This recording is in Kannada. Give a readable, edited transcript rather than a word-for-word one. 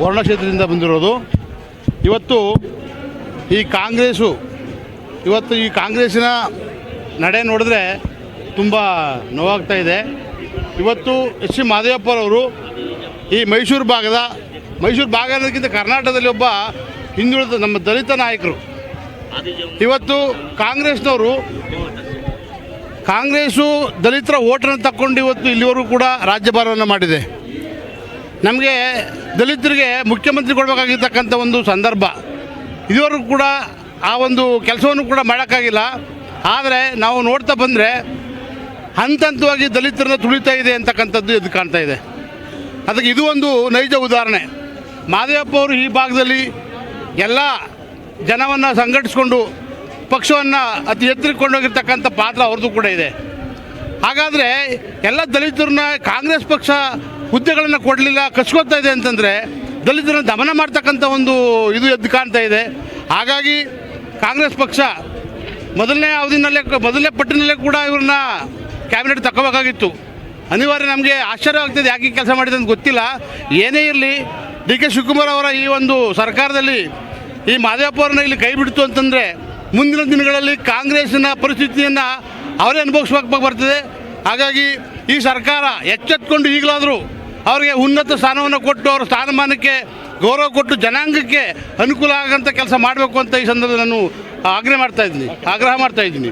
ವರ್ಣ ಕ್ಷೇತ್ರದಿಂದ ಬಂದಿರೋದು. ಇವತ್ತು ಈ ಕಾಂಗ್ರೆಸ್ಸಿನ ನಡೆ ನೋಡಿದ್ರೆ ತುಂಬ ನೋವಾಗ್ತಾ ಇದೆ. ಇವತ್ತು ಎಚ್ ಸಿ ಮಹದೇವಪ್ಪರವರು ಈ ಮೈಸೂರು ಭಾಗ ಅನ್ನೋದಕ್ಕಿಂತ ಕರ್ನಾಟಕದಲ್ಲಿ ಒಬ್ಬ ಹಿಂದುಳಿದ ನಮ್ಮ ದಲಿತ ನಾಯಕರು. ಇವತ್ತು ಕಾಂಗ್ರೆಸ್ಸು ದಲಿತರ ಓಟನ್ನು ತಕ್ಕೊಂಡು ಇವತ್ತು ಇಲ್ಲಿವರೆಗೂ ಕೂಡ ರಾಜ್ಯಭಾರವನ್ನು ಮಾಡಿದೆ. ನಮಗೆ ದಲಿತರಿಗೆ ಮುಖ್ಯಮಂತ್ರಿ ಕೊಡಬೇಕಾಗಿರ್ತಕ್ಕಂಥ ಒಂದು ಸಂದರ್ಭ ಇದುವರೆಗೂ ಕೂಡ ಆ ಒಂದು ಕೆಲಸವನ್ನು ಕೂಡ ಮಾಡೋಕ್ಕಾಗಿಲ್ಲ. ಆದರೆ ನಾವು ನೋಡ್ತಾ ಬಂದರೆ ಹಂತವಾಗಿ ದಲಿತರನ್ನ ತುಳಿತಾ ಇದೆ ಅಂತಕ್ಕಂಥದ್ದು ಎದ್ದು ಕಾಣ್ತಾ ಇದೆ. ಅದಕ್ಕೆ ಇದು ಒಂದು ನೈಜ ಉದಾಹರಣೆ. ಮಹದೇವಪ್ಪ ಅವರು ಈ ಭಾಗದಲ್ಲಿ ಎಲ್ಲ ಜನವನ್ನು ಸಂಘಟಿಸ್ಕೊಂಡು ಪಕ್ಷವನ್ನು ಅತಿ ಎತ್ತರಕ್ಕೆ ಕೊಂಡೋಗಿರ್ತಕ್ಕಂಥ ಪಾತ್ರ ಅವ್ರದ್ದು ಕೂಡ ಇದೆ. ಹಾಗಾದರೆ ಎಲ್ಲ ದಲಿತರನ್ನ ಕಾಂಗ್ರೆಸ್ ಪಕ್ಷ ಹುದ್ದೆಗಳನ್ನು ಕೊಡಲಿಲ್ಲ, ಕಸ್ಕೊತಾ ಇದೆ ಅಂತಂದರೆ ದಲಿತರನ್ನ ದಮನ ಮಾಡ್ತಕ್ಕಂಥ ಒಂದು ಇದು ಎದ್ದು ಕಾಣ್ತಾ ಇದೆ. ಹಾಗಾಗಿ ಕಾಂಗ್ರೆಸ್ ಪಕ್ಷ ಮೊದಲನೇ ಪಟ್ಟಿನಲ್ಲೇ ಕೂಡ ಇವ್ರನ್ನ ಕ್ಯಾಬಿನೆಟ್ ತಗೋಬೇಕಾಗಿತ್ತು. ಅನಿವಾರ್ಯ. ನಮಗೆ ಆಶ್ಚರ್ಯ ಆಗ್ತದೆ ಯಾಕೆ ಕೆಲಸ ಮಾಡಿದೆ ಅಂತ ಗೊತ್ತಿಲ್ಲ. ಏನೇ ಇರಲಿ, ಡಿ ಕೆ ಶಿವಕುಮಾರ್ ಅವರ ಈ ಒಂದು ಸರ್ಕಾರದಲ್ಲಿ ಈ ಮಹದೇವಪ್ಪ ಅವ್ರನ್ನ ಇಲ್ಲಿ ಕೈ ಬಿಡ್ತು ಅಂತಂದರೆ ಮುಂದಿನ ದಿನಗಳಲ್ಲಿ ಕಾಂಗ್ರೆಸ್ಸಿನ ಪರಿಸ್ಥಿತಿಯನ್ನು ಅವರೇ ಅನುಭವಿಸ್ಬೇಕು ಬರ್ತದೆ. ಹಾಗಾಗಿ ಈ ಸರ್ಕಾರ ಎಚ್ಚೆತ್ಕೊಂಡು ಈಗಲಾದರೂ ಅವರಿಗೆ ಉನ್ನತ ಸ್ಥಾನವನ್ನು ಕೊಟ್ಟು ಅವರ ಸ್ಥಾನಮಾನಕ್ಕೆ ಗೌರವ ಕೊಟ್ಟು ಜನಾಂಗಕ್ಕೆ ಅನುಕೂಲ ಆಗೋಂಥ ಕೆಲಸ ಮಾಡಬೇಕು ಅಂತ ಈ ಸಂದರ್ಭದಲ್ಲಿ ನಾನು ಆಗ್ರಹ ಮಾಡ್ತಾ ಇದ್ದೀನಿ.